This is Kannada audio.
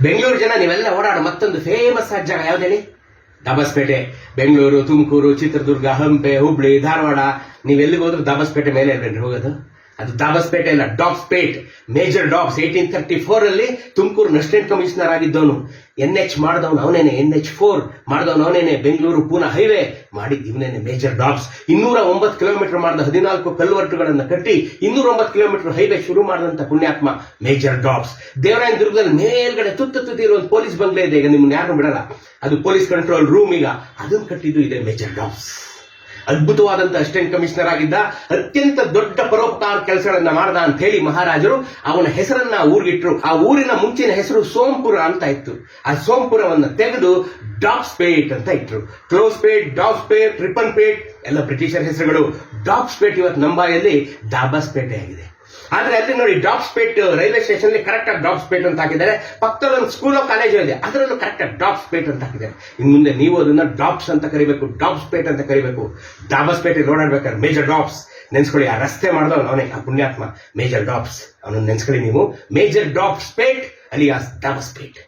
ಬೆಂಗಳೂರು ಜನ ನೀವೆಲ್ಲ ಓಡಾಡೋ ಮತ್ತೊಂದು ಫೇಮಸ್ ಆದ ಜಾಗ ಯಾವ್ದು ಹೇಳಿ? ದಾಬಸ್ಪೇಟೆ. ಬೆಂಗಳೂರು, ತುಮಕೂರು, ಚಿತ್ರದುರ್ಗ, ಹಂಪೆ, ಹುಬ್ಳಿ, ಧಾರವಾಡ, ನೀವೆಲ್ಲಿಗೆ ಹೋದ್ರು ದಾಬಸ್ಪೇಟೆ ಮೇಲೆ ಇರ್ಬೇಡ್ರಿ ಹೋಗೋದು. ಅದು ದಾಬಸ್ಪೇಟೆ ಇಲ್ಲ, ಡಾಬ್ಸ್ಪೇಟ್. ಮೇಜರ್ ಡಾಬ್ಸ್ 1834 ಅಲ್ಲಿ ತುಮಕೂರು ಅಸಿಸ್ಟೆಂಟ್ ಕಮಿಷನರ್ ಆಗಿದ್ದವನು. NH ಮಾಡಿದವನು ಅವನೇನೆ, NH4 ಮಾಡಿದವನು ಅವನೇನೆ. ಬೆಂಗಳೂರು ಪೂನಾ ಹೈವೇ ಮಾಡಿದ್ದು ಇವನೇನೆ, ಮೇಜರ್ ಡಾಬ್ಸ್. 209 ಕಿಲೋಮೀಟರ್ ಮಾಡಿದ 14 ಕಲ್ವರ್ಟುಗಳನ್ನು ಕಟ್ಟಿ 209 ಕಿಲೋಮೀಟರ್ ಹೈವೇ ಶುರು ಮಾಡಿದಂತ ಪುಣ್ಯಾತ್ಮ ಮೇಜರ್ ಡಾಬ್ಸ್. ದೇವರಾಯನ ದುರ್ಗದಲ್ಲಿ ಮೇಲ್ಗಡೆ ತುತ್ತಿರೋ ಒಂದು ಪೊಲೀಸ್ ಬಂಗ್ಲೆ ಇದೆ, ಈಗ ನಿಮ್ಮನ್ನ ಯಾರು ಬಿಡಲ್ಲ, ಅದು ಪೊಲೀಸ್ ಕಂಟ್ರೋಲ್ ರೂಮ್. ಈಗ ಅದನ್ನು ಕಟ್ಟಿದ್ದು ಇದೆ ಮೇಜರ್ ಡಾಬ್ಸ್. ಅದ್ಭುತವಾದಂತ ಅಸಿಸ್ಟೆಂಟ್ ಕಮಿಷನರ್ ಆಗಿದ್ದ, ಅತ್ಯಂತ ದೊಡ್ಡ ಪರೋಪಕಾರ ಕೆಲಸಗಳನ್ನ ಮಾಡ್ದ ಅಂತ ಹೇಳಿ ಮಹಾರಾಜರು ಅವನ ಹೆಸರನ್ನ ಊರಿಗಿಟ್ರು. ಆ ಊರಿನ ಮುಂಚಿನ ಹೆಸರು ಸೋಂಪುರ ಅಂತ ಇತ್ತು. ಆ ಸೋಂಪುರವನ್ನ ತೆಗೆದು ಡಾಬ್ಸ್ಪೇಟ್ ಅಂತ ಇಟ್ರು. ಕ್ಲೋಸ್ಪೇಟ್, ಡಾಬ್ಸ್ಪೇಟ್, ರಿಪನ್ಪೇಟ್ ಎಲ್ಲ ಬ್ರಿಟಿಷರ್ ಹೆಸರುಗಳು. ಡಾಬ್ಸ್ಪೇಟ್ ಇವತ್ತು ನಂಬಾಯಲ್ಲಿ ದಾಬಸ್ಪೇಟೆ ಆಗಿದೆ. ಆದ್ರೆ ಅಲ್ಲಿ ನೋಡಿ, ಡಾಬ್ಸ್ಪೇಟ್ ರೈಲ್ವೆ ಸ್ಟೇಷನ್ ಕರೆಕ್ಟ್ ಆಗಿ ಡಾಬ್ಸ್ಪೇಟ್ ಅಂತ ಹಾಕಿದ್ದಾರೆ. ಪಕ್ಕದಲ್ಲಿ ಒಂದು ಸ್ಕೂಲ್ ಕಾಲೇಜ್ ಇದೆ, ಅದರಲ್ಲೂ ಕರೆಕ್ಟ್ ಆಗಿ ಡಾಬ್ಸ್ಪೇಟ್ ಅಂತ ಹಾಕಿದ್ದಾರೆ. ಇನ್ನು ಮುಂದೆ ನೀವು ಅದನ್ನ ಡಾಬ್ಸ್ ಅಂತ ಕರಿಬೇಕು, ಡಾಬ್ಸ್ಪೇಟ್ ಅಂತ ಕರಿಬೇಕು. ದಾಬಸ್ಪೇಟೆ ಓಡಾಡ್ಬೇಕಾದ್ರೆ ಮೇಜರ್ ಡಾಬ್ಸ್ ನೆನ್ಸ್ಕೊಳ್ಳಿ. ಆ ರಸ್ತೆ ಮಾಡಿದವನು ಅವನೇ, ಆ ಪುಣ್ಯಾತ್ಮ ಮೇಜರ್ ಡಾಬ್ಸ್. ಅವನನ್ನು ನೆನ್ಸ್ಕೊಳ್ಳಿ ನೀವು. Major Dobbspet alias ದಾಬಸ್ಪೇಟ್.